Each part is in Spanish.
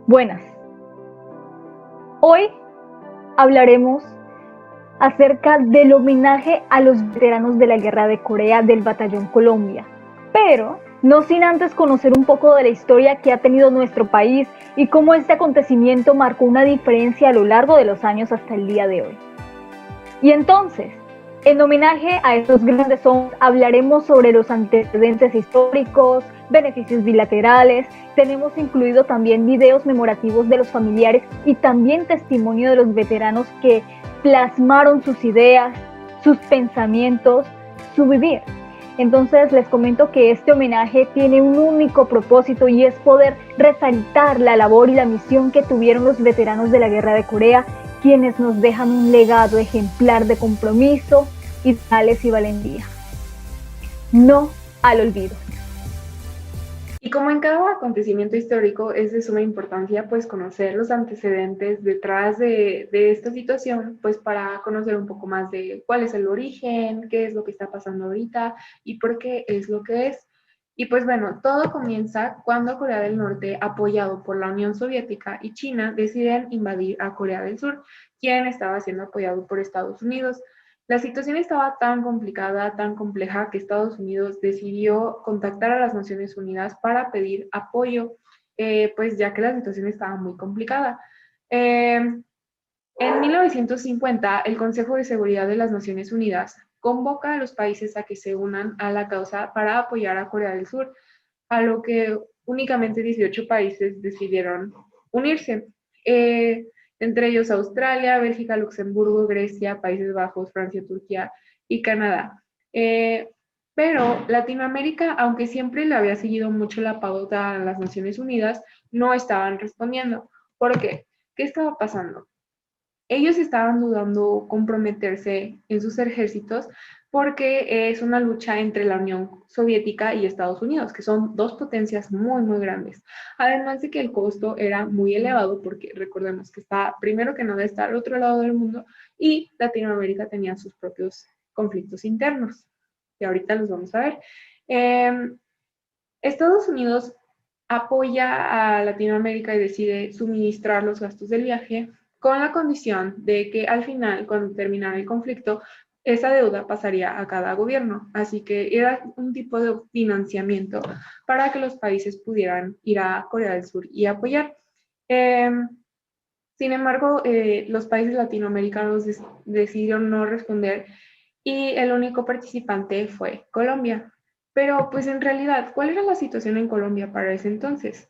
Buenas. Hoy hablaremos acerca del homenaje a los veteranos de la Guerra de Corea del Batallón Colombia, pero no sin antes conocer un poco de la historia que ha tenido nuestro país y cómo este acontecimiento marcó una diferencia a lo largo de los años hasta el día de hoy. Y entonces, en homenaje a estos grandes hombres, hablaremos sobre los antecedentes históricos, beneficios bilaterales, tenemos incluido también videos memorativos de los familiares y también testimonio de los veteranos que plasmaron sus ideas, sus pensamientos, su vivir. Entonces les comento que este homenaje tiene un único propósito y es poder resaltar la labor y la misión que tuvieron los veteranos de la Guerra de Corea, quienes nos dejan un legado ejemplar de compromiso, ideales y valentía. No al olvido. Y como en cada acontecimiento histórico es de suma importancia pues conocer los antecedentes detrás de esta situación, pues para conocer un poco más de cuál es el origen, qué es lo que está pasando ahorita y por qué es lo que es. Y pues bueno, todo comienza cuando Corea del Norte, apoyado por la Unión Soviética y China, deciden invadir a Corea del Sur, quien estaba siendo apoyado por Estados Unidos. La situación estaba tan complicada, tan compleja, que Estados Unidos decidió contactar a las Naciones Unidas para pedir apoyo, pues ya que la situación estaba muy complicada. En 1950, el Consejo de Seguridad de las Naciones Unidas convoca a los países a que se unan a la causa para apoyar a Corea del Sur, a lo que únicamente 18 países decidieron unirse. Entre ellos Australia, Bélgica, Luxemburgo, Grecia, Países Bajos, Francia, Turquía y Canadá. Pero Latinoamérica, aunque siempre le había seguido mucho la pauta a las Naciones Unidas, no estaban respondiendo. ¿Por qué? ¿Qué estaba pasando? Ellos estaban dudando comprometerse en sus ejércitos porque es una lucha entre la Unión Soviética y Estados Unidos, que son dos potencias muy, muy grandes. Además de que el costo era muy elevado porque recordemos que está, primero que nada, está al otro lado del mundo y Latinoamérica tenía sus propios conflictos internos, que ahorita los vamos a ver. Estados Unidos apoya a Latinoamérica y decide suministrar los gastos del viaje con la condición de que al final, cuando terminara el conflicto, esa deuda pasaría a cada gobierno. Así que era un tipo de financiamiento para que los países pudieran ir a Corea del Sur y apoyar. Eh, Sin embargo, los países latinoamericanos decidieron no responder y el único participante fue Colombia. Pero pues en realidad, ¿cuál era la situación en Colombia para ese entonces?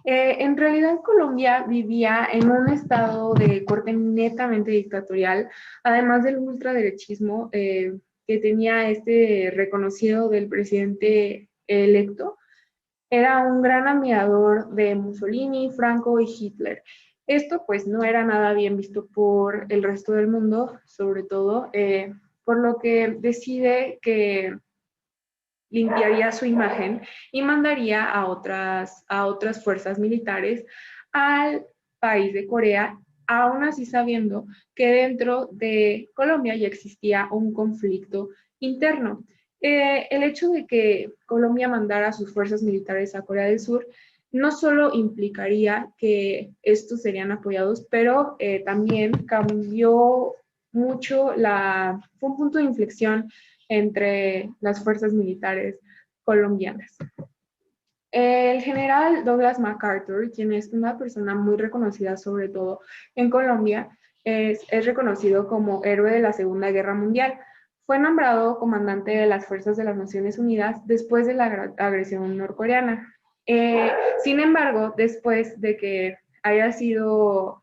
En realidad Colombia vivía en un estado de corte netamente dictatorial, además del ultraderechismo que tenía este reconocido del presidente electo. Era un gran admirador de Mussolini, Franco y Hitler. Esto pues no era nada bien visto por el resto del mundo, sobre todo, por lo que decide que limpiaría su imagen y mandaría a otras fuerzas militares al país de Corea, aún así sabiendo que dentro de Colombia ya existía un conflicto interno. El hecho de que Colombia mandara sus fuerzas militares a Corea del Sur no solo implicaría que estos serían apoyados, pero también cambió mucho fue un punto de inflexión entre las fuerzas militares colombianas. El general Douglas MacArthur, quien es una persona muy reconocida sobre todo en Colombia, es reconocido como héroe de la Segunda Guerra Mundial. Fue nombrado comandante de las Fuerzas de las Naciones Unidas después de la agresión norcoreana. Sin embargo, después de que haya sido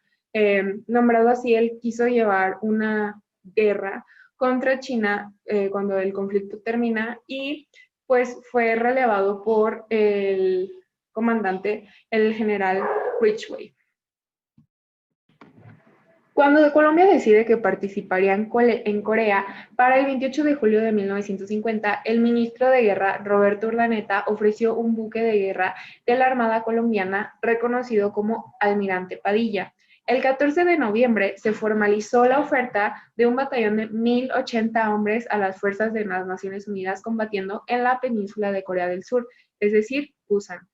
nombrado así, él quiso llevar una guerra contra China cuando el conflicto termina y pues fue relevado por el comandante, el general Ridgway. Cuando Colombia decide que participaría en Corea, para el 28 de julio de 1950, el ministro de Guerra, Roberto Urdaneta, ofreció un buque de guerra de la Armada colombiana reconocido como Almirante Padilla. El 14 de noviembre se formalizó la oferta de un batallón de 1,080 hombres a las fuerzas de las Naciones Unidas combatiendo en la península de Corea del Sur, es decir, Busan.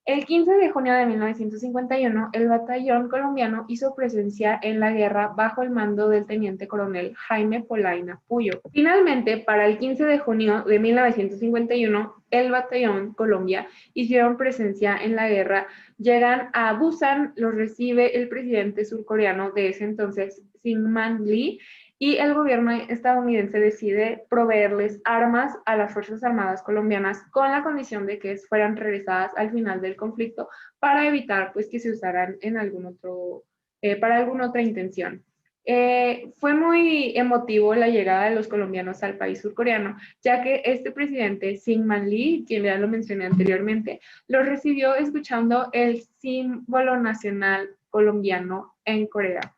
El 15 de junio de 1951, el batallón colombiano hizo presencia en la guerra bajo el mando del teniente coronel Jaime Polaina Puyo. Finalmente, para el 15 de junio de 1951, el batallón Colombia hicieron presencia en la guerra, llegan a Busan, los recibe el presidente surcoreano de ese entonces, Syngman Lee, y el gobierno estadounidense decide proveerles armas a las Fuerzas Armadas colombianas con la condición de que fueran regresadas al final del conflicto para evitar pues que se usaran en para alguna otra intención. Fue muy emotivo la llegada de los colombianos al país surcoreano, ya que este presidente, Syngman Lee, quien ya lo mencioné anteriormente, los recibió escuchando el símbolo nacional colombiano en Corea.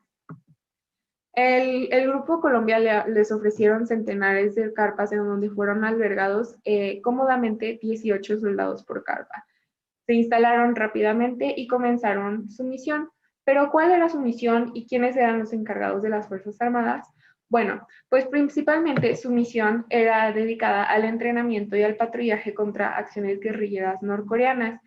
El Grupo Colombia les ofrecieron centenares de carpas en donde fueron albergados cómodamente 18 soldados por carpa. Se instalaron rápidamente y comenzaron su misión. Pero ¿cuál era su misión y quiénes eran los encargados de las Fuerzas Armadas? Bueno, pues principalmente su misión era dedicada al entrenamiento y al patrullaje contra acciones guerrilleras norcoreanas.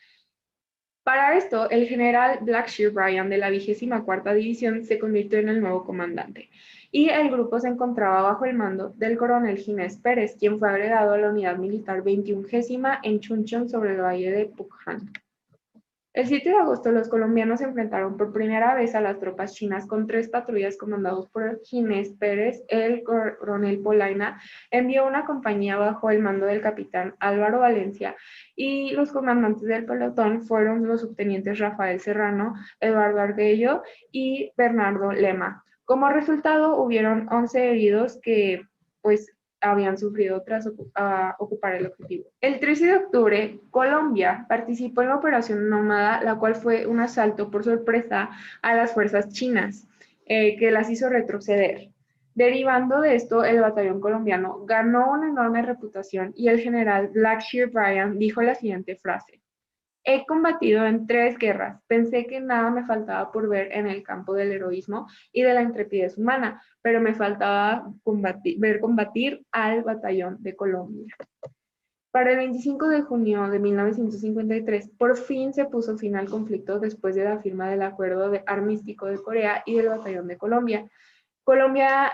Para esto, el general Blackshear Bryan de la 24ª División se convirtió en el nuevo comandante, y el grupo se encontraba bajo el mando del coronel Ginés Pérez, quien fue agregado a la unidad militar 21ª en Chuncheon sobre el valle de Pukhan. El 7 de agosto, los colombianos se enfrentaron por primera vez a las tropas chinas con 3 patrullas comandados por Ginés Pérez. El coronel Polaina envió una compañía bajo el mando del capitán Álvaro Valencia, y los comandantes del pelotón fueron los subtenientes Rafael Serrano, Eduardo Arguello y Bernardo Lema. Como resultado, hubieron 11 heridos que pues habían sufrido tras ocupar el objetivo. El 13 de octubre, Colombia participó en la Operación Nómada, la cual fue un asalto por sorpresa a las fuerzas chinas, que las hizo retroceder. Derivando de esto, el batallón colombiano ganó una enorme reputación, y el general Blackshear Bryan dijo la siguiente frase: he combatido en 3 guerras. Pensé que nada me faltaba por ver en el campo del heroísmo y de la intrepidez humana, pero me faltaba ver combatir al batallón de Colombia. Para el 25 de junio de 1953, por fin se puso fin al conflicto después de la firma del Acuerdo de Armisticio de Corea y del Batallón de Colombia. Colombia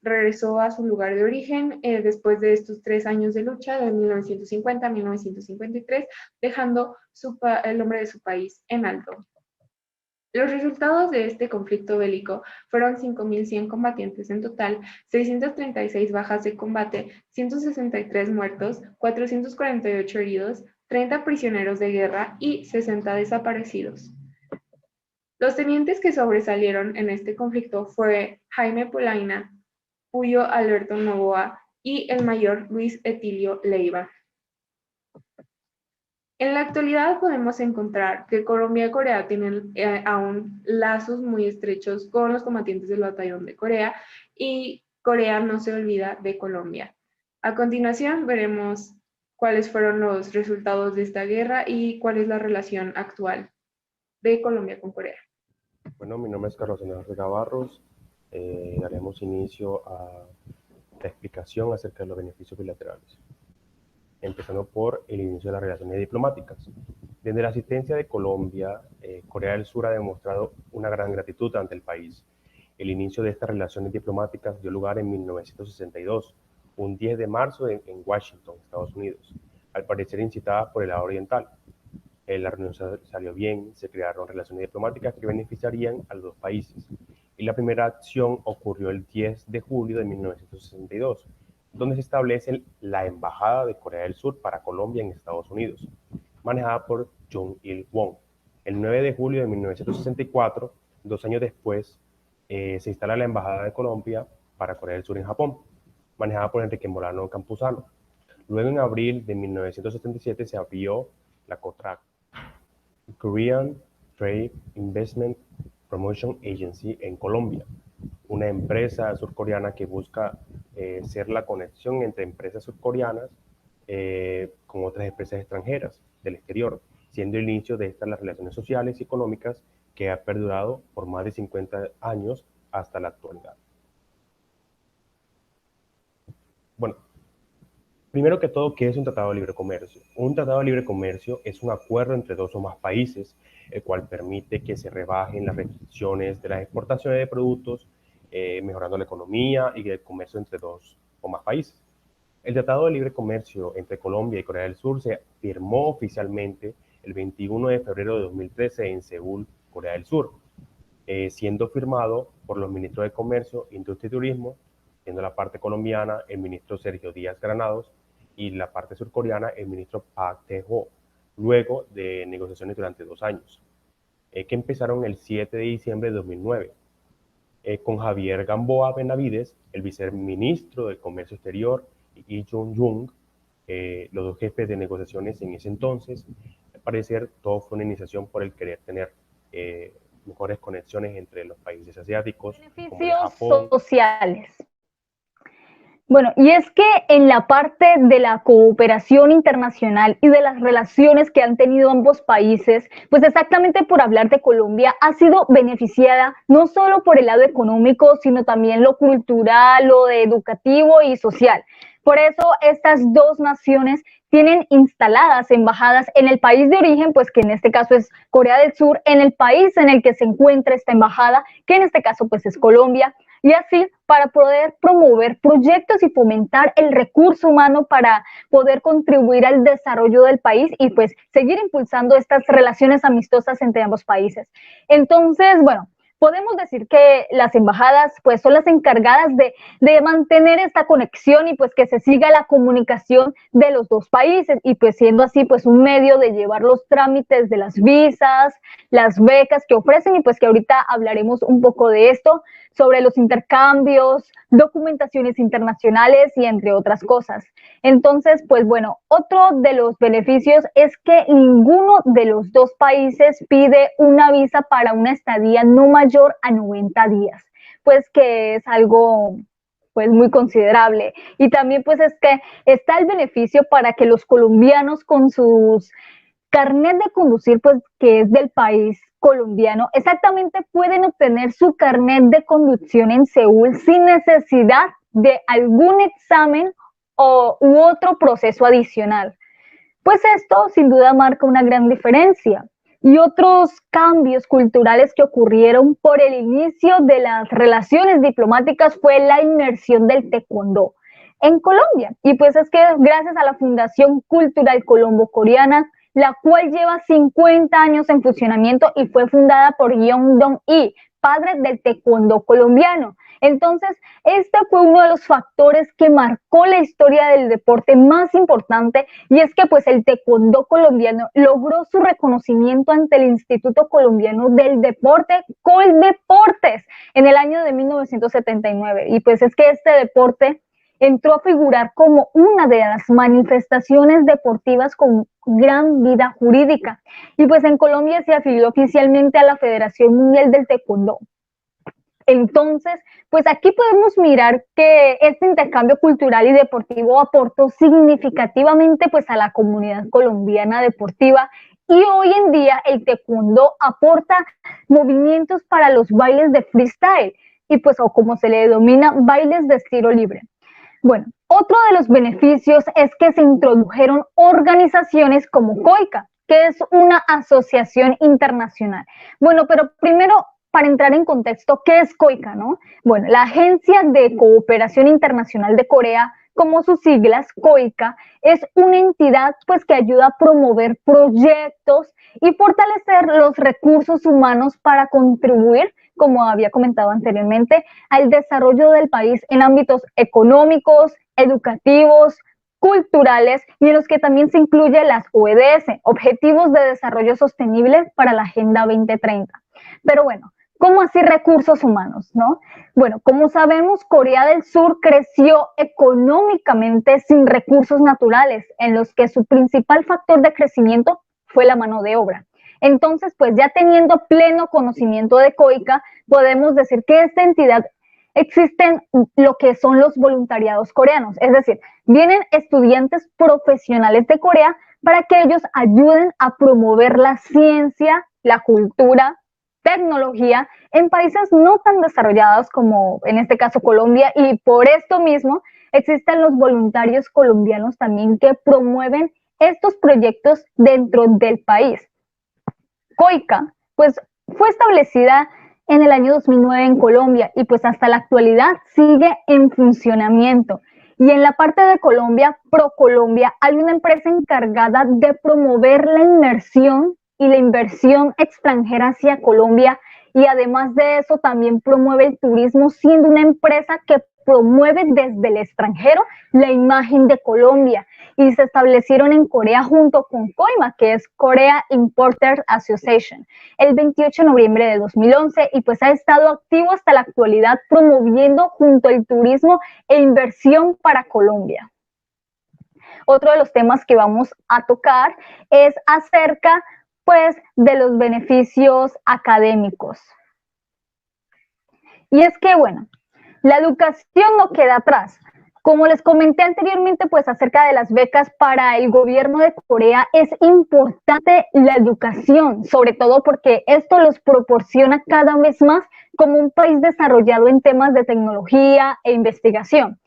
regresó a su lugar de origen después de estos 3 años de lucha, de 1950 a 1953, dejando el nombre de su país en alto. Los resultados de este conflicto bélico fueron 5.100 combatientes en total, 636 bajas de combate, 163 muertos, 448 heridos, 30 prisioneros de guerra y 60 desaparecidos. Los tenientes que sobresalieron en este conflicto fue Jaime Polaina, Puyo Alberto Novoa y el mayor Luis Etilio Leiva. En la actualidad podemos encontrar que Colombia y Corea tienen aún lazos muy estrechos con los combatientes del Batallón de Corea, y Corea no se olvida de Colombia. A continuación veremos cuáles fueron los resultados de esta guerra y cuál es la relación actual de Colombia con Corea. Bueno, mi nombre es Carlos Enrique Barros. Daremos inicio a la explicación acerca de los beneficios bilaterales, empezando por el inicio de las relaciones diplomáticas. Desde la asistencia de Colombia, Corea del Sur ha demostrado una gran gratitud ante el país. El inicio de estas relaciones diplomáticas dio lugar en 1962, un 10 de marzo en Washington, Estados Unidos, al parecer incitada por el lado oriental. La reunión salió bien, se crearon relaciones diplomáticas que beneficiarían a los dos países. Y la primera acción ocurrió el 10 de julio de 1962, donde se establece la Embajada de Corea del Sur para Colombia en Estados Unidos, manejada por Jung Il-won. El 9 de julio de 1964, 2 años después, se instala la Embajada de Colombia para Corea del Sur en Japón, manejada por Enrique Molano Campuzano. Luego, en abril de 1977, se abrió la COTRAC, Korean Trade Investment Promotion Agency, en Colombia, una empresa surcoreana que busca ser la conexión entre empresas surcoreanas con otras empresas extranjeras del exterior, siendo el inicio de estas las relaciones sociales y económicas que ha perdurado por más de 50 años hasta la actualidad. Bueno, Primero que todo, ¿qué es un tratado de libre comercio? Un tratado de libre comercio es un acuerdo entre dos o más países, el cual permite que se rebajen las restricciones de las exportaciones de productos, mejorando la economía y el comercio entre dos o más países. El Tratado de Libre Comercio entre Colombia y Corea del Sur se firmó oficialmente el 21 de febrero de 2013 en Seúl, Corea del Sur, siendo firmado por los ministros de Comercio, Industria y Turismo, siendo la parte colombiana el ministro Sergio Díaz Granados y la parte surcoreana el ministro Park Tae-ho, luego de negociaciones durante 2 años, que empezaron el 7 de diciembre de 2009. Con Javier Gamboa Benavides, el viceministro del Comercio Exterior, y Lee Jung-jung, los dos jefes de negociaciones en ese entonces. Al parecer, todo fue una iniciación por el querer tener mejores conexiones entre los países asiáticos, como el Japón. Sociales. Bueno, y es que en la parte de la cooperación internacional y de las relaciones que han tenido ambos países, pues exactamente por hablar de Colombia, ha sido beneficiada no solo por el lado económico, sino también lo cultural, lo educativo y social. Por eso estas dos naciones tienen instaladas embajadas en el país de origen, pues que en este caso es Corea del Sur, en el país en el que se encuentra esta embajada, que en este caso pues es Colombia, y así para poder promover proyectos y fomentar el recurso humano para poder contribuir al desarrollo del país y pues seguir impulsando estas relaciones amistosas entre ambos países. Entonces, bueno, podemos decir que las embajadas pues son las encargadas de mantener esta conexión y pues que se siga la comunicación de los dos países y pues siendo así pues un medio de llevar los trámites de las visas, las becas que ofrecen y pues que ahorita hablaremos un poco de esto, sobre los intercambios, documentaciones internacionales y entre otras cosas. Entonces, pues bueno, otro de los beneficios es que ninguno de los dos países pide una visa para una estadía no mayor a 90 días, pues que es algo pues muy considerable. Y también pues es que está el beneficio para que los colombianos con sus carnet de conducir, pues que es del país colombiano, exactamente pueden obtener su carnet de conducción en Seúl sin necesidad de algún examen u otro proceso adicional. Pues esto sin duda marca una gran diferencia. Y otros cambios culturales que ocurrieron por el inicio de las relaciones diplomáticas fue la inmersión del taekwondo en Colombia. Y pues es que gracias a la Fundación Cultural Colombo-Coreana, la cual lleva 50 años en funcionamiento y fue fundada por Yeong Dong-i, padre del taekwondo colombiano. Entonces, este fue uno de los factores que marcó la historia del deporte más importante y es que pues el taekwondo colombiano logró su reconocimiento ante el Instituto Colombiano del Deporte, Coldeportes, en el año de 1979. Y pues es que este deporte entró a figurar como una de las manifestaciones deportivas con gran vida jurídica. Y pues en Colombia se afilió oficialmente a la Federación Mundial del Taekwondo. Entonces, pues aquí podemos mirar que este intercambio cultural y deportivo aportó significativamente pues a la comunidad colombiana deportiva y hoy en día el taekwondo aporta movimientos para los bailes de freestyle y pues o como se le denomina bailes de estilo libre. Bueno, otro de los beneficios es que se introdujeron organizaciones como COICA, que es una asociación internacional. Bueno, pero primero, para entrar en contexto, ¿qué es COICA, no? Bueno, la Agencia de Cooperación Internacional de Corea, como sus siglas, COICA, es una entidad pues que ayuda a promover proyectos y fortalecer los recursos humanos para contribuir, como había comentado anteriormente, al desarrollo del país en ámbitos económicos, educativos, culturales y en los que también se incluye las ODS, Objetivos de Desarrollo Sostenible para la Agenda 2030. Pero bueno, ¿cómo así recursos humanos, no? Bueno, como sabemos, Corea del Sur creció económicamente sin recursos naturales, en los que su principal factor de crecimiento fue la mano de obra. Entonces, pues ya teniendo pleno conocimiento de COICA, podemos decir que esta entidad existen lo que son los voluntariados coreanos, es decir, vienen estudiantes profesionales de Corea para que ellos ayuden a promover la ciencia, la cultura, tecnología en países no tan desarrollados como en este caso Colombia y por esto mismo existen los voluntarios colombianos también que promueven estos proyectos dentro del país. COICA, pues fue establecida en el año 2009 en Colombia y pues hasta la actualidad sigue en funcionamiento. Y en la parte de Colombia, ProColombia, hay una empresa encargada de promover la inmersión y la inversión extranjera hacia Colombia, y además de eso también promueve el turismo, siendo una empresa que promueve desde el extranjero la imagen de Colombia, y se establecieron en Corea junto con COIMA, que es Korea Importers Association, el 28 de noviembre de 2011, y pues ha estado activo hasta la actualidad promoviendo junto al turismo e inversión para Colombia. Otro de los temas que vamos a tocar es acerca pues de los beneficios académicos. Y es que, bueno, la educación no queda atrás. Como les comenté anteriormente, pues acerca de las becas para el gobierno de Corea, es importante la educación, sobre todo porque esto los proporciona cada vez más como un país desarrollado en temas de tecnología e investigación.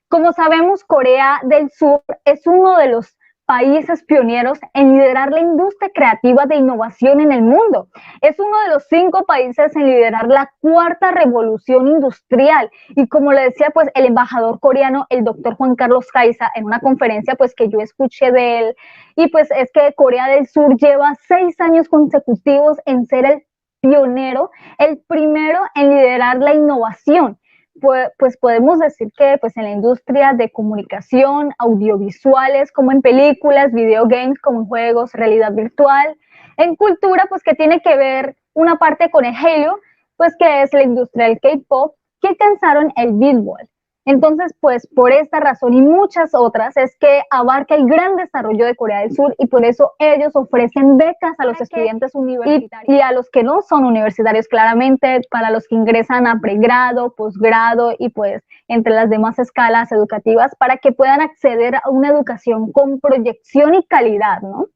Como sabemos, Corea del Sur es uno de los países pioneros en liderar la industria creativa de innovación en el mundo. Es uno de los 5 países en liderar la 4ª revolución industrial. Y como le decía, pues el embajador coreano, el doctor Juan Carlos Caiza, en una conferencia pues que yo escuché de él, y pues es que Corea del Sur lleva 6 años consecutivos en ser el pionero, el primero en liderar la innovación. Pues podemos decir que pues en la industria de comunicación, audiovisuales, como en películas, videogames, como en juegos, realidad virtual, en cultura, pues que tiene que ver una parte con el Halo, pues que es la industria del K-pop, que alcanzaron el Billboard. Entonces, pues por esta razón y muchas otras es que abarca el gran desarrollo de Corea del Sur, y por eso ellos ofrecen becas a los estudiantes universitarios y a los que no son universitarios, claramente, para los que ingresan a pregrado, posgrado y pues entre las demás escalas educativas, para que puedan acceder a una educación con proyección y calidad, ¿no?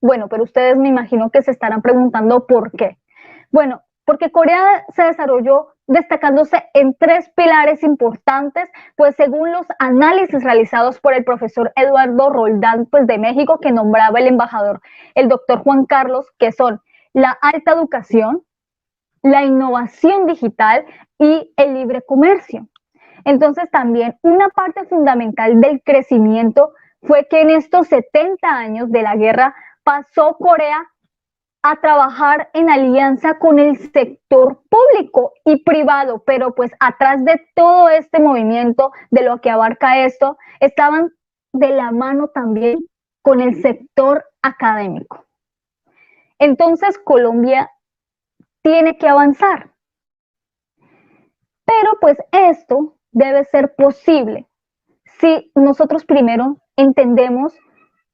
Bueno, pero ustedes me imagino que se estarán preguntando por qué. Bueno, porque Corea se desarrolló destacándose en 3 pilares importantes, pues según los análisis realizados por el profesor Eduardo Roldán, pues de México, que nombraba el embajador, el doctor Juan Carlos, que son la alta educación, la innovación digital y el libre comercio. Entonces también una parte fundamental del crecimiento fue que en estos 70 años de la guerra pasó Corea a trabajar en alianza con el sector público y privado, pero pues atrás de todo este movimiento, de lo que abarca esto, estaban de la mano también con el sector académico. Entonces Colombia tiene que avanzar, pero pues esto debe ser posible si nosotros primero entendemos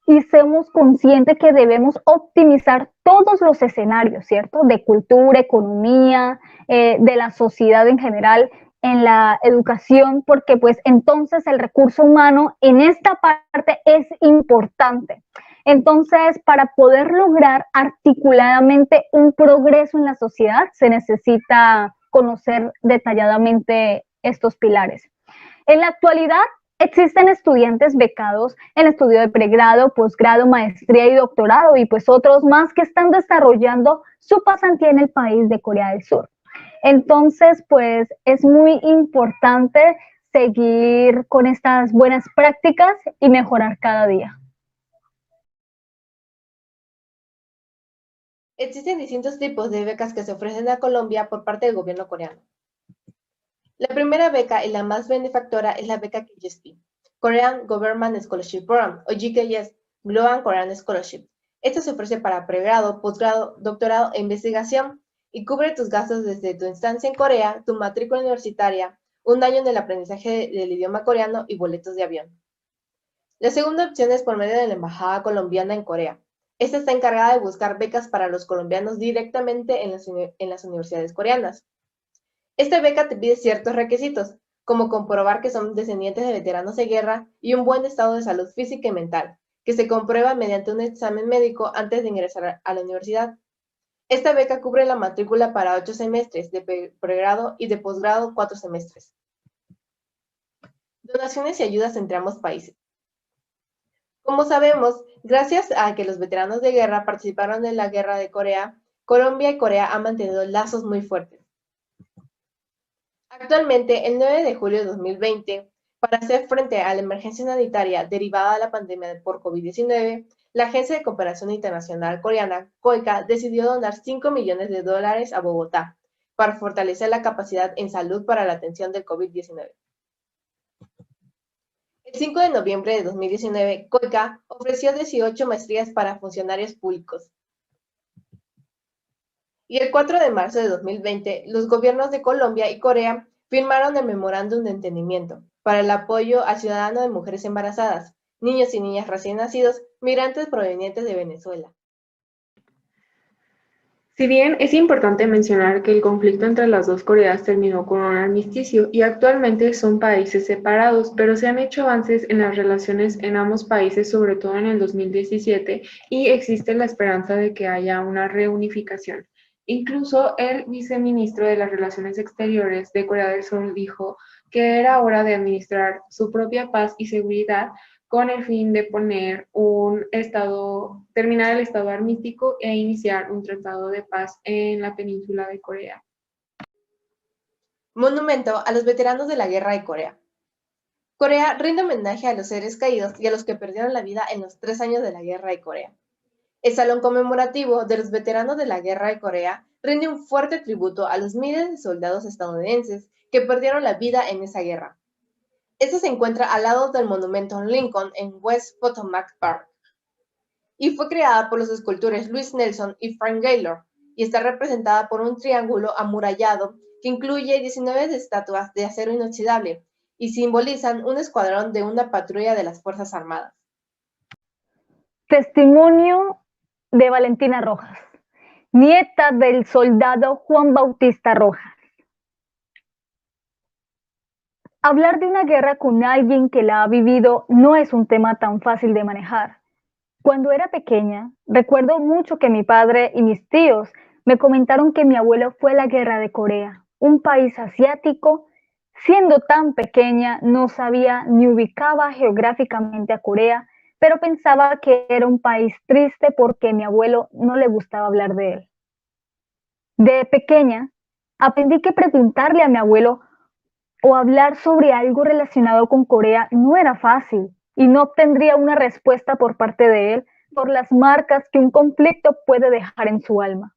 y somos conscientes que debemos optimizar todos los escenarios, ¿cierto? De cultura, economía, de la sociedad en general, en la educación, porque pues entonces el recurso humano en esta parte es importante. Entonces, para poder lograr articuladamente un progreso en la sociedad, se necesita conocer detalladamente estos pilares. En la actualidad, existen estudiantes becados en estudio de pregrado, posgrado, maestría y doctorado, y pues otros más que están desarrollando su pasantía en el país de Corea del Sur. Entonces, pues es muy importante seguir con estas buenas prácticas y mejorar cada día. Existen distintos tipos de becas que se ofrecen a Colombia por parte del gobierno coreano. La primera beca y la más benefactora es la beca KGSP, Korean Government Scholarship Program, o GKS, Global Korean Scholarship. Esta se ofrece para pregrado, posgrado, doctorado e investigación y cubre tus gastos desde tu estancia en Corea, tu matrícula universitaria, un año en el aprendizaje del idioma coreano y boletos de avión. La segunda opción es por medio de la Embajada Colombiana en Corea. Esta está encargada de buscar becas para los colombianos directamente en las universidades coreanas. Esta beca te pide ciertos requisitos, como comprobar que son descendientes de veteranos de guerra y un buen estado de salud física y mental, que se comprueba mediante un examen médico antes de ingresar a la universidad. Esta beca cubre la matrícula para 8 semestres de pregrado y de posgrado 4 semestres. donaciones y ayudas entre ambos países. Como sabemos, gracias a que los veteranos de guerra participaron en la Guerra de Corea, Colombia y Corea han mantenido lazos muy fuertes. Actualmente, el 9 de julio de 2020, para hacer frente a la emergencia sanitaria derivada de la pandemia por COVID-19, la Agencia de Cooperación Internacional Coreana, COICA, decidió donar $5 millones a Bogotá para fortalecer la capacidad en salud para la atención del COVID-19. El 5 de noviembre de 2019, COICA ofreció 18 maestrías para funcionarios públicos. Y el 4 de marzo de 2020, los gobiernos de Colombia y Corea firmaron el Memorándum de Entendimiento para el apoyo al ciudadano de mujeres embarazadas, niños y niñas recién nacidos, migrantes provenientes de Venezuela. Si bien es importante mencionar que el conflicto entre las dos Coreas terminó con un armisticio y actualmente son países separados, pero se han hecho avances en las relaciones en ambos países, sobre todo en el 2017, y existe la esperanza de que haya una reunificación. Incluso el viceministro de las Relaciones Exteriores de Corea del Sur dijo que era hora de administrar su propia paz y seguridad con el fin de terminar el estado armístico e iniciar un tratado de paz en la península de Corea. Monumento a los veteranos de la Guerra de Corea. Corea rinde homenaje a los seres caídos y a los que perdieron la vida en los 3 años de la Guerra de Corea. El Salón Conmemorativo de los Veteranos de la Guerra de Corea rinde un fuerte tributo a los miles de soldados estadounidenses que perdieron la vida en esa guerra. Este se encuentra al lado del monumento Lincoln en West Potomac Park y fue creada por los escultores Louis Nelson y Frank Gaylord y está representada por un triángulo amurallado que incluye 19 estatuas de acero inoxidable y simbolizan un escuadrón de una patrulla de las Fuerzas Armadas. Testimonio de Valentina Rojas, nieta del soldado Juan Bautista Rojas. Hablar de una guerra con alguien que la ha vivido no es un tema tan fácil de manejar. Cuando era pequeña, recuerdo mucho que mi padre y mis tíos me comentaron que mi abuelo fue a la Guerra de Corea, un país asiático. Siendo tan pequeña, no sabía ni ubicaba geográficamente a Corea, pero pensaba que era un país triste porque a mi abuelo no le gustaba hablar de él. De pequeña, aprendí que preguntarle a mi abuelo o hablar sobre algo relacionado con Corea no era fácil y no obtendría una respuesta por parte de él por las marcas que un conflicto puede dejar en su alma.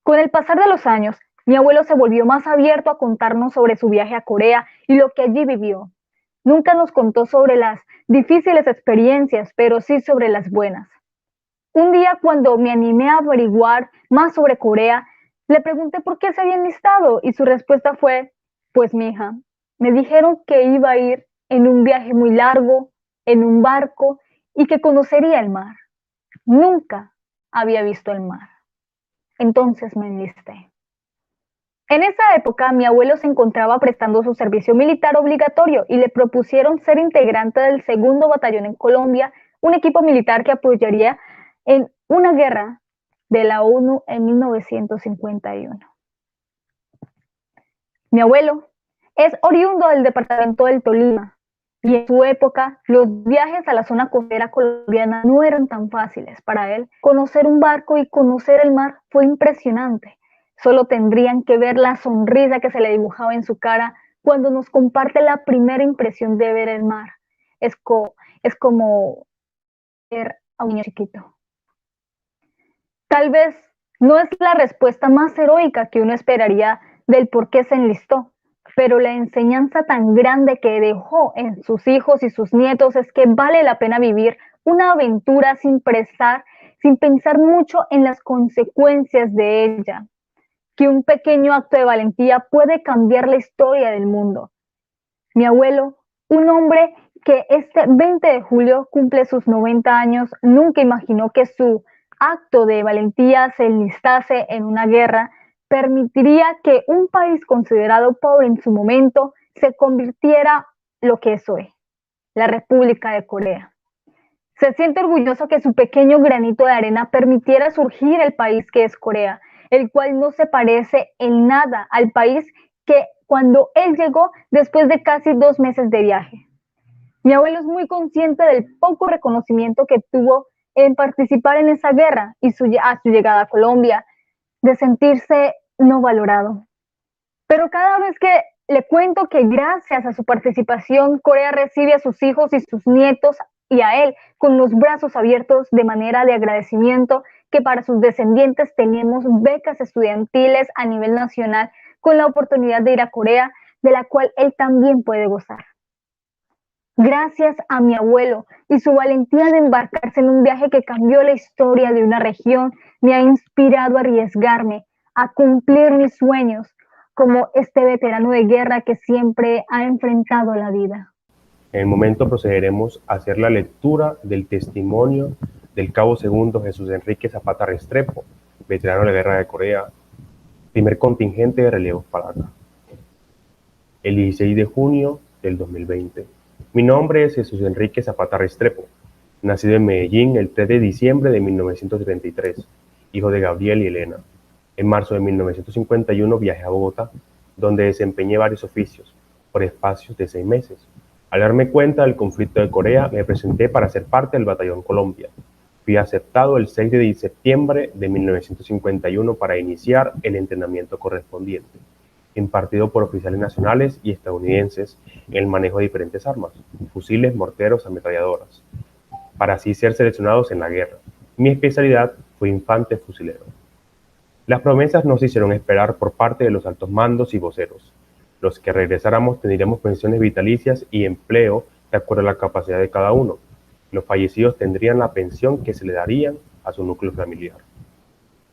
Con el pasar de los años, mi abuelo se volvió más abierto a contarnos sobre su viaje a Corea y lo que allí vivió. Nunca nos contó sobre las difíciles experiencias, pero sí sobre las buenas. Un día, cuando me animé a averiguar más sobre Corea, le pregunté por qué se había enlistado y su respuesta fue: pues mija, me dijeron que iba a ir en un viaje muy largo, en un barco y que conocería el mar. Nunca había visto el mar. Entonces me enlisté. En esa época, mi abuelo se encontraba prestando su servicio militar obligatorio y le propusieron ser integrante del 2º Batallón en Colombia, un equipo militar que apoyaría en una guerra de la ONU en 1951. Mi abuelo es oriundo del departamento del Tolima y en su época los viajes a la zona costera colombiana no eran tan fáciles para él. Conocer un barco y conocer el mar fue impresionante. Solo tendrían que ver la sonrisa que se le dibujaba en su cara cuando nos comparte la primera impresión de ver el mar. Es como ver a un niño chiquito. Tal vez no es la respuesta más heroica que uno esperaría del por qué se enlistó, pero la enseñanza tan grande que dejó en sus hijos y sus nietos es que vale la pena vivir una aventura sin pensar mucho en las consecuencias de ella, que un pequeño acto de valentía puede cambiar la historia del mundo. Mi abuelo, un hombre que este 20 de julio cumple sus 90 años, nunca imaginó que su acto de valentía se enlistase en una guerra permitiría que un país considerado pobre en su momento se convirtiera lo que es hoy, la República de Corea. Se siente orgulloso que su pequeño granito de arena permitiera surgir el país que es Corea, el cual no se parece en nada al país que cuando él llegó después de casi 2 meses de viaje. Mi abuelo es muy consciente del poco reconocimiento que tuvo en participar en esa guerra y a su llegada a Colombia, de sentirse no valorado. Pero cada vez que le cuento que gracias a su participación, Corea recibe a sus hijos y sus nietos y a él con los brazos abiertos de manera de agradecimiento, que para sus descendientes tenemos becas estudiantiles a nivel nacional con la oportunidad de ir a Corea, de la cual él también puede gozar. Gracias a mi abuelo y su valentía de embarcarse en un viaje que cambió la historia de una región, me ha inspirado a arriesgarme, a cumplir mis sueños, como este veterano de guerra que siempre ha enfrentado la vida. En el momento procederemos a hacer la lectura del testimonio del cabo segundo Jesús Enrique Zapata Restrepo, veterano de la Guerra de Corea, primer contingente de relevos Palaca. El 16 de junio del 2020. Mi nombre es Jesús Enrique Zapata Restrepo, nacido en Medellín el 3 de diciembre de 1973, hijo de Gabriel y Elena. En marzo de 1951 viajé a Bogotá, donde desempeñé varios oficios, por espacios de 6 meses. Al darme cuenta del conflicto de Corea, me presenté para ser parte del Batallón Colombia. Fui aceptado el 6 de septiembre de 1951 para iniciar el entrenamiento correspondiente, impartido por oficiales nacionales y estadounidenses en el manejo de diferentes armas, fusiles, morteros, ametralladoras, para así ser seleccionados en la guerra. Mi especialidad fue infante fusilero. Las promesas no se hicieron esperar por parte de los altos mandos y voceros. Los que regresáramos tendríamos pensiones vitalicias y empleo de acuerdo a la capacidad de cada uno. Los fallecidos tendrían la pensión que se le darían a su núcleo familiar.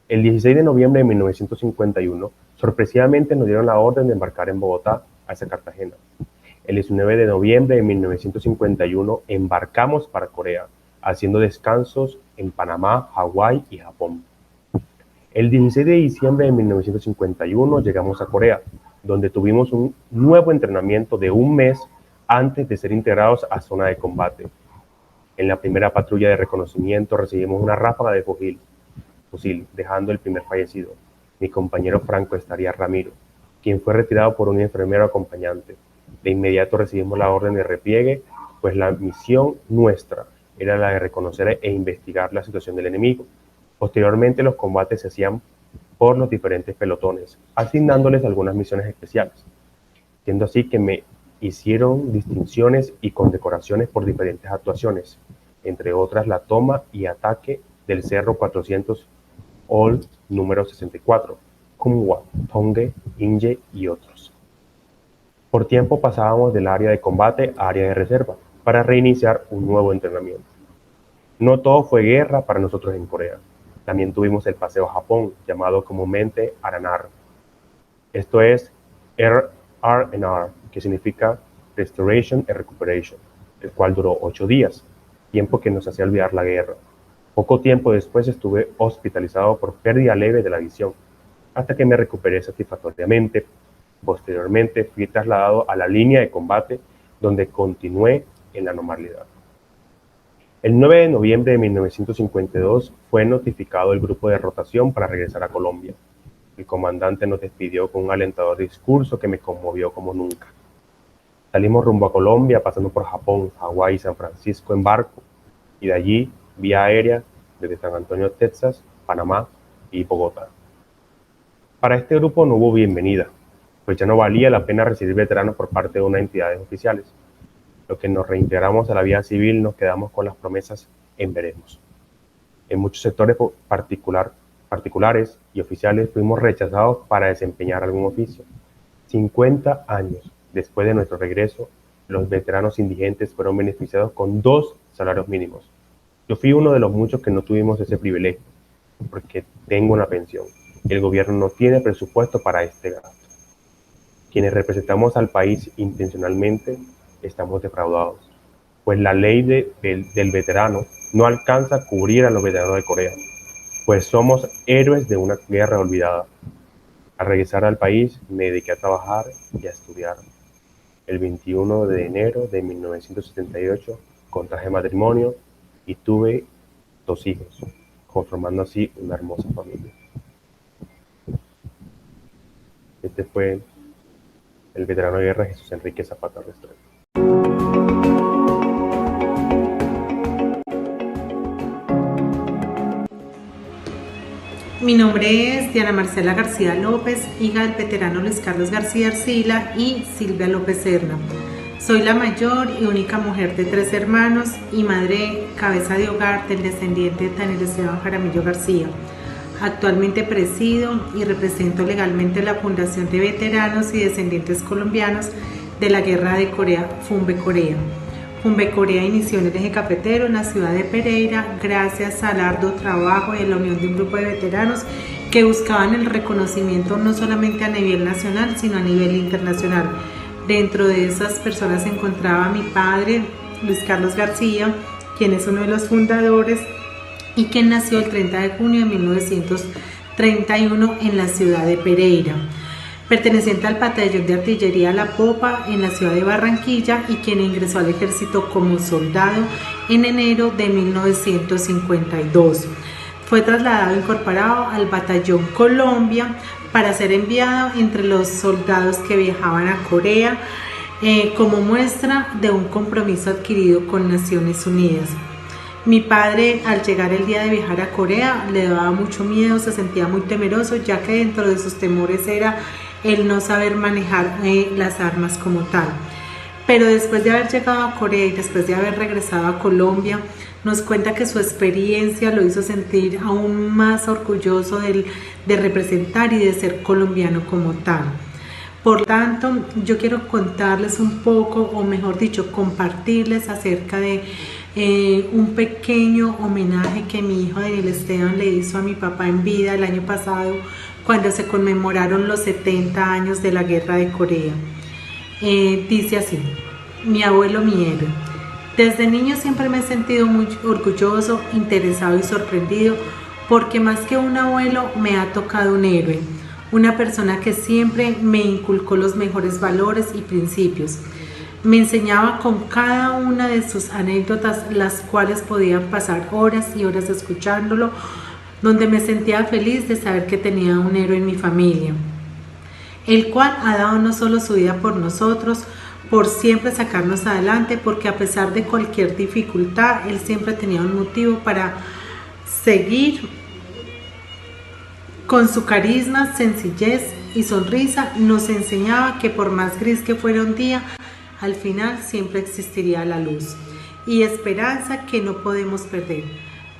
El 16 de noviembre de 1951, sorpresivamente nos dieron la orden de embarcar en Bogotá hacia Cartagena. El 19 de noviembre de 1951 embarcamos para Corea, haciendo descansos en Panamá, Hawái y Japón. El 16 de diciembre de 1951 llegamos a Corea, donde tuvimos un nuevo entrenamiento de 1 mes antes de ser integrados a zona de combate. En la primera patrulla de reconocimiento recibimos una ráfaga de fusil, dejando el primer fallecido, mi compañero Franco Estaría Ramiro, quien fue retirado por un enfermero acompañante. De inmediato recibimos la orden de repliegue, pues la misión nuestra era la de reconocer e investigar la situación del enemigo. Posteriormente los combates se hacían por los diferentes pelotones, asignándoles algunas misiones especiales, siendo así que me hicieron distinciones y condecoraciones por diferentes actuaciones, entre otras la toma y ataque del Cerro 400 Ol número 64, Kumwa, Tonge, Inje y otros. Por tiempo pasábamos del área de combate a área de reserva para reiniciar un nuevo entrenamiento. No todo fue guerra para nosotros en Corea. También tuvimos el paseo a Japón, llamado comúnmente Aranar. Esto es R&R, que significa Restoration and Recuperation, el cual duró 8 días, tiempo que nos hacía olvidar la guerra. Poco tiempo después estuve hospitalizado por pérdida leve de la visión, hasta que me recuperé satisfactoriamente. Posteriormente fui trasladado a la línea de combate, donde continué en la normalidad. El 9 de noviembre de 1952 fue notificado el grupo de rotación para regresar a Colombia. El comandante nos despidió con un alentador discurso que me conmovió como nunca. Salimos rumbo a Colombia, pasando por Japón, Hawái y San Francisco en barco, y de allí vía aérea desde San Antonio, Texas, Panamá y Bogotá. Para este grupo no hubo bienvenida, pues ya no valía la pena recibir veteranos por parte de unas entidades oficiales. Los que nos reintegramos a la vida civil nos quedamos con las promesas en veremos. En muchos sectores particulares y oficiales fuimos rechazados para desempeñar algún oficio. 50 años después de nuestro regreso, los veteranos indigentes fueron beneficiados con 2 salarios mínimos. Yo fui uno de los muchos que no tuvimos ese privilegio, porque tengo una pensión. El gobierno no tiene presupuesto para este gasto. Quienes representamos al país intencionalmente estamos defraudados, pues la ley del veterano no alcanza a cubrir a los veteranos de Corea, pues somos héroes de una guerra olvidada. Al regresar al país me dediqué a trabajar y a estudiar. El 21 de enero de 1978 contraje matrimonio y tuve 2 hijos, conformando así una hermosa familia. Este fue el veterano de guerra Jesús Enrique Zapata Restrepo. Mi nombre es Diana Marcela García López, hija del veterano Luis Carlos García Arcila y Silvia López Serna. Soy la mayor y única mujer de 3 hermanos y madre cabeza de hogar del descendiente Daniel Esteban Jaramillo García. Actualmente presido y represento legalmente la Fundación de Veteranos y Descendientes Colombianos de la Guerra de Corea, FUNVE Corea. FUNVE Corea inició en el eje cafetero en la ciudad de Pereira gracias al arduo trabajo y a la unión de un grupo de veteranos que buscaban el reconocimiento no solamente a nivel nacional, sino a nivel internacional. Dentro de esas personas se encontraba mi padre, Luis Carlos García, quien es uno de los fundadores y quien nació el 30 de junio de 1931 en la ciudad de Pereira, perteneciente al batallón de artillería La Popa en la ciudad de Barranquilla y quien ingresó al ejército como soldado en enero de 1952. Fue trasladado e incorporado al batallón Colombia para ser enviado entre los soldados que viajaban a Corea como muestra de un compromiso adquirido con Naciones Unidas. Mi padre, al llegar el día de viajar a Corea, le daba mucho miedo, se sentía muy temeroso, ya que dentro de sus temores era el no saber manejar las armas como tal. Pero después de haber llegado a Corea y después de haber regresado a Colombia, nos cuenta que su experiencia lo hizo sentir aún más orgulloso de representar y de ser colombiano como tal. Por tanto, yo quiero contarles un poco, o mejor dicho, compartirles acerca de un pequeño homenaje que mi hijo Daniel Esteban le hizo a mi papá en vida el año pasado cuando se conmemoraron los 70 años de la Guerra de Corea. Dice así: mi abuelo, mi héroe. Desde niño siempre me he sentido muy orgulloso, interesado y sorprendido porque más que un abuelo me ha tocado un héroe, una persona que siempre me inculcó los mejores valores y principios. Me enseñaba con cada una de sus anécdotas, las cuales podían pasar horas y horas escuchándolo, donde me sentía feliz de saber que tenía un héroe en mi familia, el cual ha dado no solo su vida por nosotros, por siempre sacarnos adelante, porque a pesar de cualquier dificultad, él siempre tenía un motivo para seguir. Con su carisma, sencillez y sonrisa nos enseñaba que por más gris que fuera un día, al final siempre existiría la luz y esperanza que no podemos perder.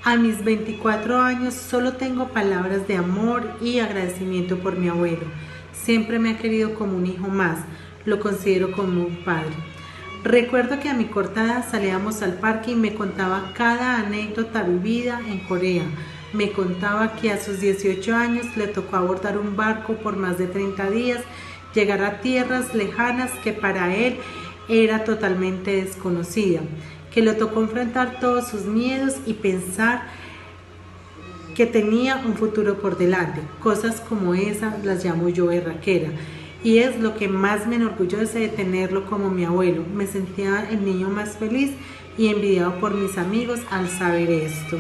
A mis 24 años solo tengo palabras de amor y agradecimiento por mi abuelo. Siempre me ha querido como un hijo más, lo considero como un padre. Recuerdo que a mi corta edad salíamos al parque y me contaba cada anécdota vivida en Corea. Me contaba que a sus 18 años le tocó abordar un barco por más de 30 días, llegar a tierras lejanas que para él era totalmente desconocida, que le tocó enfrentar todos sus miedos y pensar que tenía un futuro por delante. Cosas como esas las llamo yo berraquera, y es lo que más me enorgullece de tenerlo como mi abuelo. Me sentía el niño más feliz y envidiado por mis amigos al saber esto.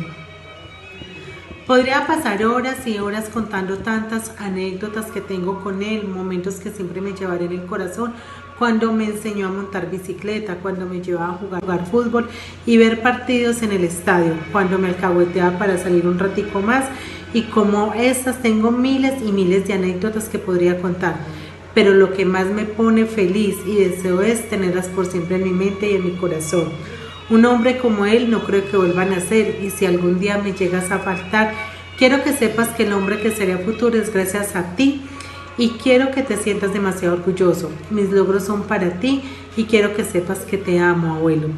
Podría pasar horas y horas contando tantas anécdotas que tengo con él, momentos que siempre me llevaré en el corazón, cuando me enseñó a montar bicicleta, cuando me llevaba a jugar fútbol y ver partidos en el estadio, cuando me alcahueteaba para salir un ratico más, y como estas tengo miles y miles de anécdotas que podría contar, pero lo que más me pone feliz y deseo es tenerlas por siempre en mi mente y en mi corazón. Un hombre como él no creo que vuelva a nacer, y si algún día me llegas a faltar, quiero que sepas que el hombre que será futuro es gracias a ti, y quiero que te sientas demasiado orgulloso. Mis logros son para ti y quiero que sepas que te amo, abuelo.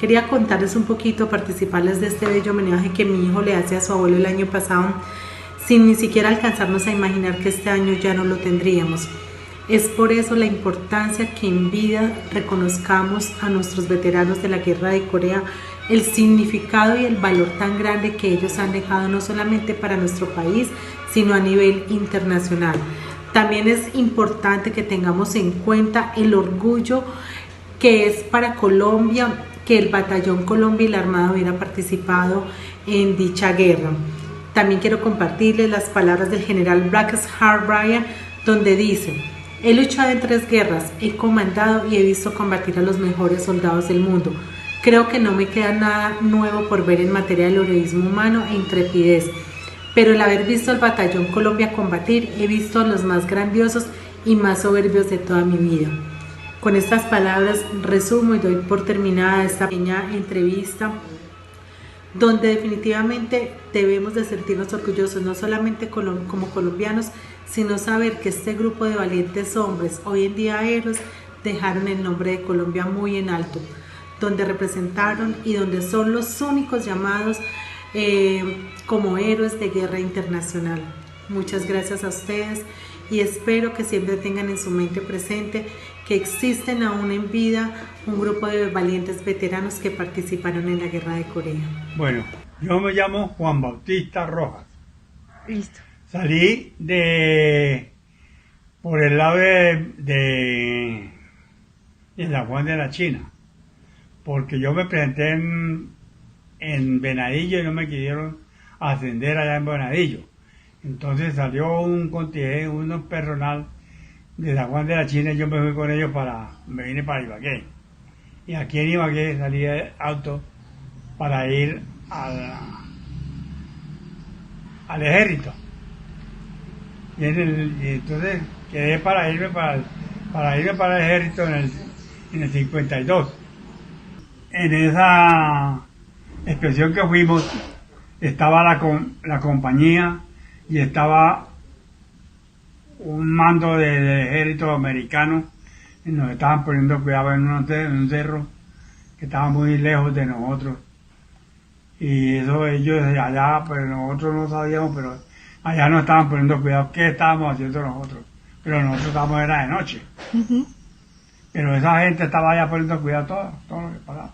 Quería contarles un poquito, participarles de este bello homenaje que mi hijo le hace a su abuelo el año pasado, sin ni siquiera alcanzarnos a imaginar que este año ya no lo tendríamos. Es por eso la importancia que en vida reconozcamos a nuestros veteranos de la Guerra de Corea, el significado y el valor tan grande que ellos han dejado no solamente para nuestro país, sino a nivel internacional. También es importante que tengamos en cuenta el orgullo que es para Colombia que el Batallón Colombia y la Armada hubiera participado en dicha guerra. También quiero compartirles las palabras del general Braxton Hart Bryan, donde dice: He luchado en 3 guerras, he comandado y he visto combatir a los mejores soldados del mundo. Creo que no me queda nada nuevo por ver en materia de heroísmo humano e intrepidez, pero al haber visto al Batallón Colombia combatir, he visto a los más grandiosos y más soberbios de toda mi vida. Con estas palabras resumo y doy por terminada esta pequeña entrevista, donde definitivamente debemos de sentirnos orgullosos, no solamente como colombianos, sino saber que este grupo de valientes hombres, hoy en día héroes, dejaron el nombre de Colombia muy en alto, donde representaron y donde son los únicos llamados como héroes de guerra internacional. Muchas gracias a ustedes y espero que siempre tengan en su mente presente que existen aún en vida un grupo de valientes veteranos que participaron en la guerra de Corea. Bueno, yo me llamo Juan Bautista Rojas. Listo. Salí por el lado de San Juan de la China, porque yo me presenté en Venadillo y no me quisieron ascender allá en Venadillo. Entonces salió un contingente, un personal de San Juan de la China y yo me fui con ellos me vine para Ibagué. Y aquí en Ibagué salí de auto para ir al ejército. Y entonces quedé para irme para el ejército en el 52. En esa expedición que fuimos estaba la compañía y estaba un mando del ejército americano y nos estaban poniendo cuidado en un cerro que estaba muy lejos de nosotros. Y eso ellos allá, pues nosotros no sabíamos, pero allá nos estaban poniendo cuidado qué estábamos haciendo nosotros. Pero nosotros estábamos era de noche. Pero esa gente estaba allá poniendo cuidado todo lo que pasaba.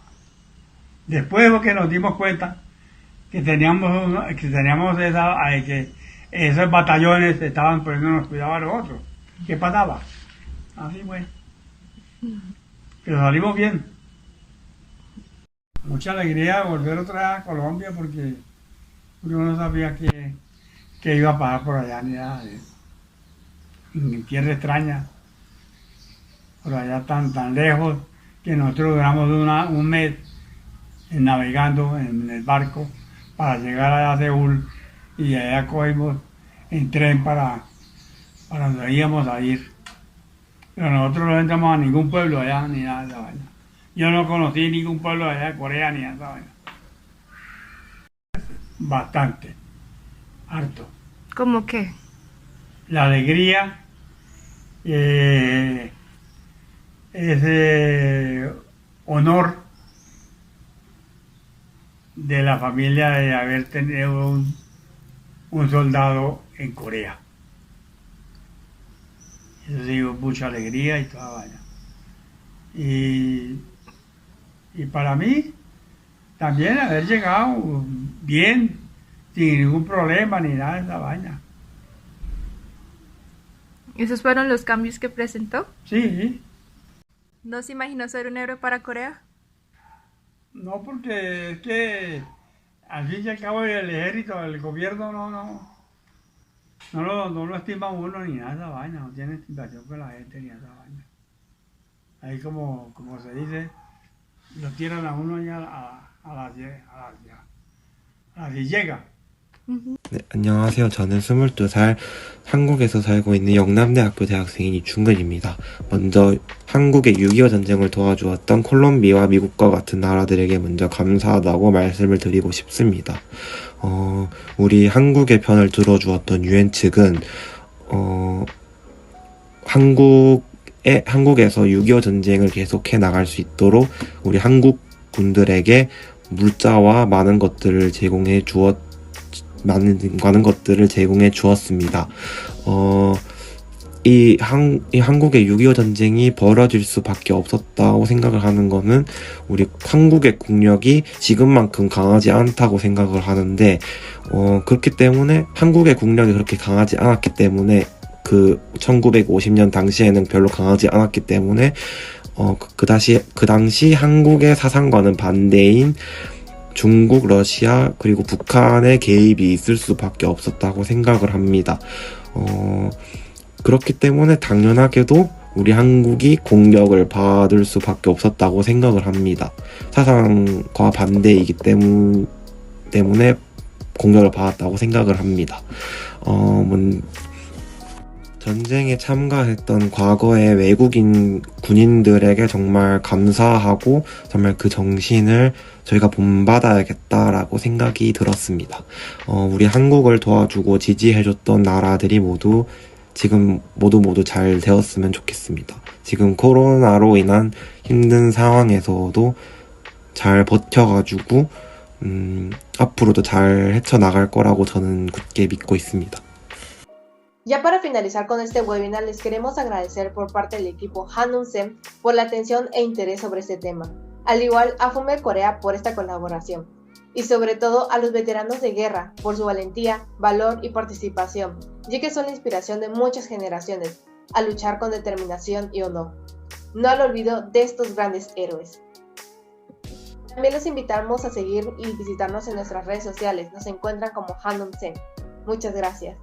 Después porque nos dimos cuenta que teníamos que esos batallones estaban poniéndonos cuidado a nosotros. ¿Qué pasaba? Así fue. Pero salimos bien. Mucha alegría volver otra vez a Colombia porque uno no sabía que iba a pasar por allá ni nada de eso. En tierra extraña, por allá tan lejos, que nosotros duramos un mes navegando en el barco para llegar allá a Seúl y allá cogimos en tren para donde íbamos a ir. Pero nosotros no entramos a ningún pueblo allá ni nada de esa vaina. Yo no conocí ningún pueblo allá de Corea ni de esa vaina. Bastante, harto. ¿Cómo qué? La alegría, ese honor de la familia de haber tenido un soldado en Corea. Eso sí, mucha alegría y toda vaina. Y para mí, también haber llegado bien, sin ningún problema ni nada de esa vaina. ¿Esos fueron los cambios que presentó? Sí. ¿No se imaginó ser un héroe para Corea? No, porque es que al fin y al cabo el ejército, el gobierno no lo estima uno ni nada de esa vaina, no tiene estimación con la gente ni esa vaina. Ahí como se dice, lo tiran a uno ya a la llega. 네, 안녕하세요. 저는 22살 한국에서 살고 있는 영남대학교 대학생인 이충근입니다. 먼저 한국의 6.25 전쟁을 도와주었던 콜롬비아와 미국과 같은 나라들에게 먼저 감사하다고 말씀을 드리고 싶습니다. 우리 한국의 편을 들어주었던 UN 측은 한국에서 6.25 전쟁을 계속해 나갈 수 있도록 우리 한국 군들에게 물자와 많은 것들을 제공해 주었습니다. 이 한국의 6.25 전쟁이 벌어질 수밖에 없었다고 생각을 하는 거는 우리 한국의 국력이 지금만큼 강하지 않다고 생각을 하는데, 그렇기 때문에 한국의 국력이 그렇게 강하지 않았기 때문에 그 1950년 당시에는 별로 강하지 않았기 때문에 그 당시 한국의 사상과는 반대인 중국, 러시아, 그리고 북한의 개입이 있을 수밖에 없었다고 생각을 합니다. 그렇기 때문에 당연하게도 우리 한국이 공격을 받을 수밖에 없었다고 생각을 합니다. 사상과 반대이기 때문에 공격을 받았다고 생각을 합니다. 전쟁에 참가했던 과거의 외국인 군인들에게 정말 감사하고 정말 그 정신을 저희가 본받아야겠다라고 생각이 들었습니다. 우리 한국을 도와주고 지지해줬던 나라들이 모두 지금 모두 잘 되었으면 좋겠습니다. 지금 코로나로 인한 힘든 상황에서도 잘 버텨가지고 앞으로도 잘 헤쳐나갈 거라고 저는 굳게 믿고 있습니다. Ya para finalizar con este webinar, les queremos agradecer por parte del equipo Hanum-Sem por la atención e interés sobre este tema, al igual a FUMED Corea por esta colaboración, y sobre todo a los veteranos de guerra por su valentía, valor y participación, ya que son la inspiración de muchas generaciones a luchar con determinación y honor. No al olvido de estos grandes héroes. También los invitamos a seguir y visitarnos en nuestras redes sociales, nos encuentran como Hanum-Sem. Muchas gracias.